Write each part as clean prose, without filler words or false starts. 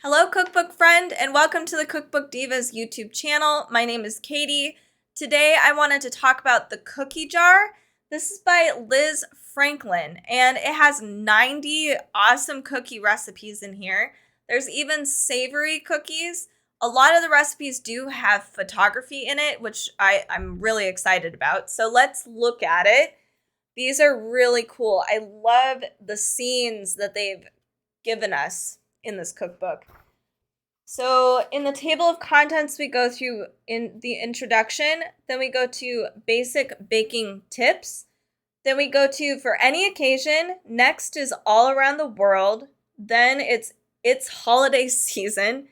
Hello, cookbook friend, and welcome to the Cookbook Divas YouTube channel. My name is Katie. Today, I wanted to talk about the cookie jar. This is by Liz Franklin, and it has 90 awesome cookie recipes in here. There's even savory cookies. A lot of the recipes do have photography in it, which I'm really excited about. So let's look at it. These are really cool. I love the scenes that they've given us in this cookbook. So in the table of contents, we go through in the introduction, then we go to basic baking tips, then we go to for any occasion, next is all around the world, then it's holiday season,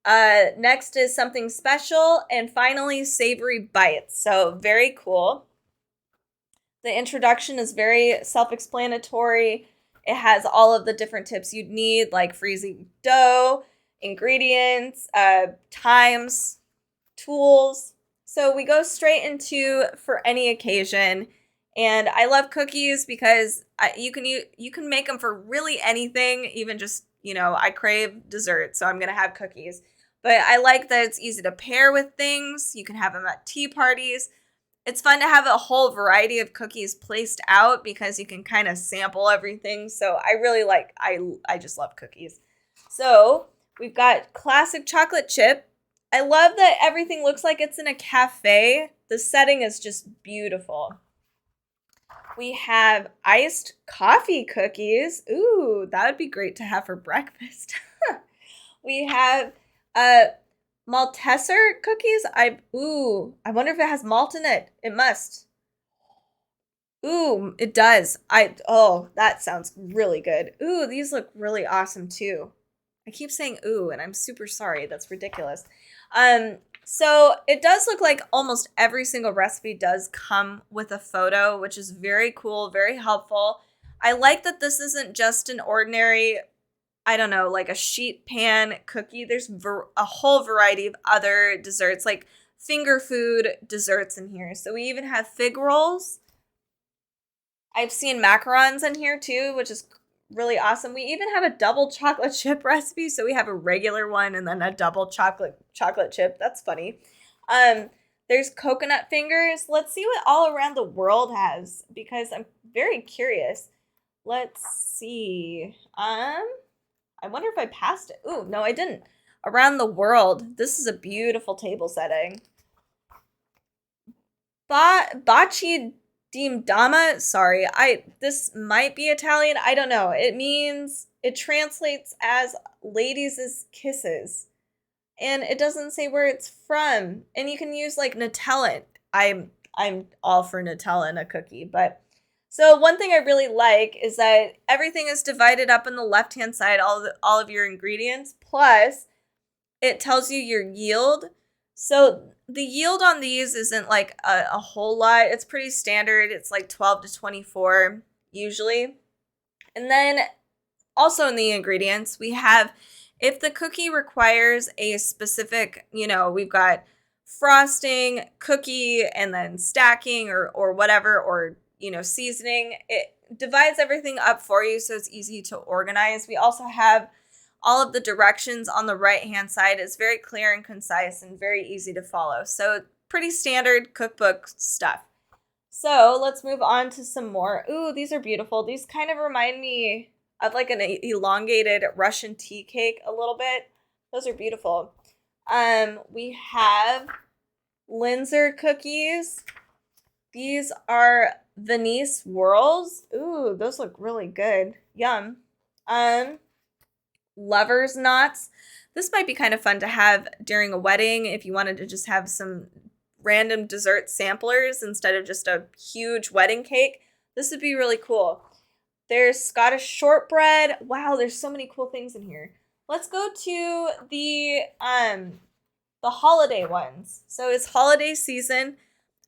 next is something special, and finally savory bites. So very cool. The introduction is very self-explanatory. It has all of the different tips you'd need, like freezing dough, ingredients, times, tools. So we go straight into for any occasion. And I love cookies because you can make them for really anything, even just, I crave dessert, so I'm going to have cookies. But I like that it's easy to pair with things. You can have them at tea parties. It's fun to have a whole variety of cookies placed out because you can kind of sample everything. So I really I just love cookies. So we've got classic chocolate chip. I love that everything looks like it's in a cafe. The setting is just beautiful. We have iced coffee cookies. Ooh, that would be great to have for breakfast. We have Malteser cookies. I wonder if it has malt in it. It must. Ooh, it does. That sounds really good. Ooh, these look really awesome too. I keep saying ooh, and I'm super sorry. That's ridiculous. So it does look like almost every single recipe does come with a photo, which is very cool, very helpful. I like that this isn't just an ordinary, like a sheet pan cookie. There's a whole variety of other desserts, like finger food desserts in here. So we even have fig rolls. I've seen macarons in here too, which is really awesome. We even have a double chocolate chip recipe. So we have a regular one and then a double chocolate chip. That's funny. There's coconut fingers. Let's see what all around the world has because I'm very curious. Let's see. I wonder if I passed it. Ooh, no, I didn't. Around the world. This is a beautiful table setting. Baci di dama. Sorry, this might be Italian. I don't know. It translates as ladies' kisses. And it doesn't say where it's from. And you can use like Nutella. I'm all for Nutella in a cookie, but so one thing I really like is that everything is divided up on the left-hand side, all of your ingredients, plus it tells you your yield. So the yield on these isn't like a whole lot. It's pretty standard. It's like 12 to 24 usually. And then also in the ingredients, we have if the cookie requires a specific, we've got frosting, cookie, and then stacking or whatever, or seasoning. It divides everything up for you so it's easy to organize. We also have all of the directions on the right-hand side. It's very clear and concise and very easy to follow. So pretty standard cookbook stuff. So let's move on to some more. Ooh, these are beautiful. These kind of remind me of like an elongated Russian tea cake a little bit. Those are beautiful. We have Linzer cookies. These are Venice whirls. Ooh, those look really good. Yum. Lover's knots. This might be kind of fun to have during a wedding if you wanted to just have some random dessert samplers instead of just a huge wedding cake. This would be really cool. There's Scottish shortbread. Wow, there's so many cool things in here. Let's go to the holiday ones. So it's holiday season.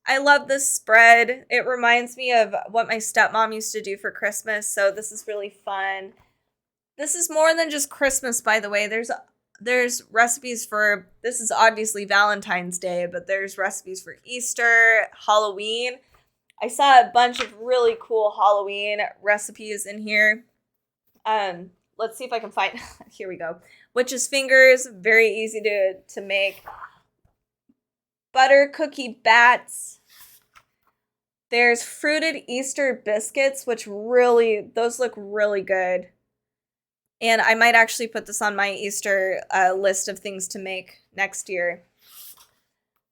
I love this spread. It reminds me of what my stepmom used to do for Christmas, so this is really fun. This is more than just Christmas, by the way. There's recipes for, this is obviously Valentine's Day, but there's recipes for Easter, Halloween. I saw a bunch of really cool Halloween recipes in here. let's see if I can find, here we go. Witch's fingers, very easy to make. Butter cookie bats. There's fruited Easter biscuits, which those look really good. And I might actually put this on my Easter list of things to make next year.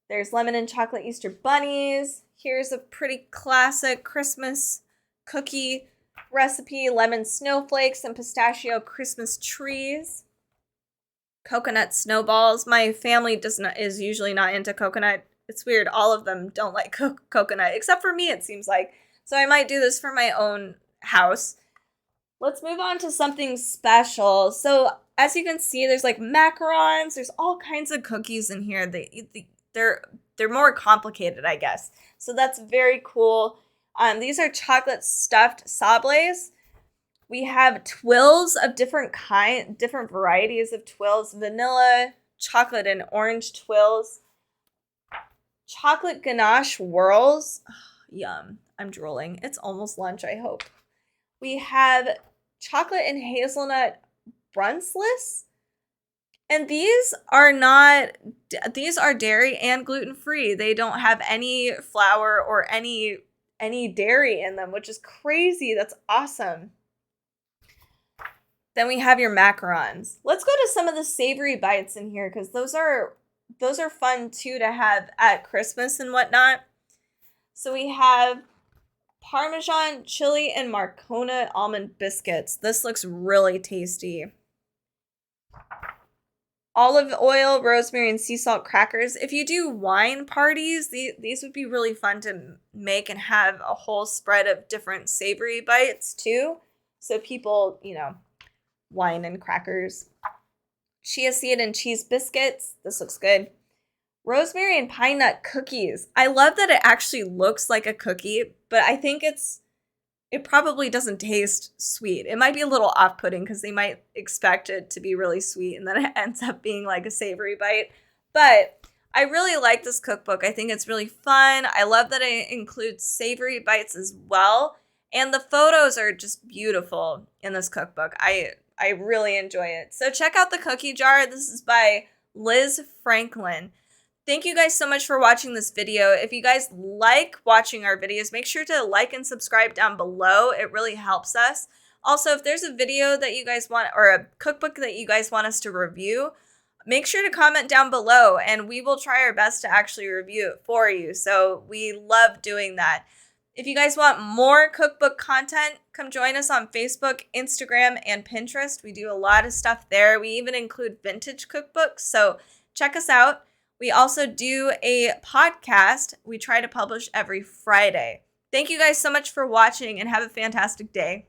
There's lemon and chocolate Easter bunnies. Here's a pretty classic Christmas cookie recipe, lemon snowflakes and pistachio Christmas trees. Coconut snowballs. My family is usually not into coconut. It's weird. All of them don't like coconut, except for me, it seems like. So I might do this for my own house. Let's move on to something special. So as you can see, there's like macarons. There's all kinds of cookies in here. They're more complicated, I guess. So that's very cool. These are chocolate stuffed Sables. We have twills of different varieties of twills. Vanilla, chocolate, and orange twills. Chocolate ganache whirls. Oh, yum. I'm drooling. It's almost lunch, I hope. We have chocolate and hazelnut brunsliss. And these are dairy and gluten-free. They don't have any flour or any dairy in them, which is crazy. That's awesome. Then we have your macarons. Let's go to some of the savory bites in here because those are fun too to have at Christmas and whatnot. So we have Parmesan, chili, and Marcona almond biscuits. This looks really tasty. Olive oil, rosemary, and sea salt crackers. If you do wine parties, these would be really fun to make and have a whole spread of different savory bites too. So people, wine and crackers. Chia seed and cheese biscuits. This looks good. Rosemary and pine nut cookies. I love that it actually looks like a cookie, but I think it probably doesn't taste sweet. It might be a little off-putting because they might expect it to be really sweet and then it ends up being like a savory bite. But I really like this cookbook. I think it's really fun. I love that it includes savory bites as well. And the photos are just beautiful in this cookbook. I really enjoy it. So check out the cookie jar. This is by Liz Franklin. Thank you guys so much for watching this video. If you guys like watching our videos, make sure to like and subscribe down below. It really helps us. Also, if there's a video that you guys want or a cookbook that you guys want us to review, make sure to comment down below and we will try our best to actually review it for you. So we love doing that. If you guys want more cookbook content, come join us on Facebook, Instagram, and Pinterest. We do a lot of stuff there. We even include vintage cookbooks, so check us out. We also do a podcast. We try to publish every Friday. Thank you guys so much for watching and have a fantastic day.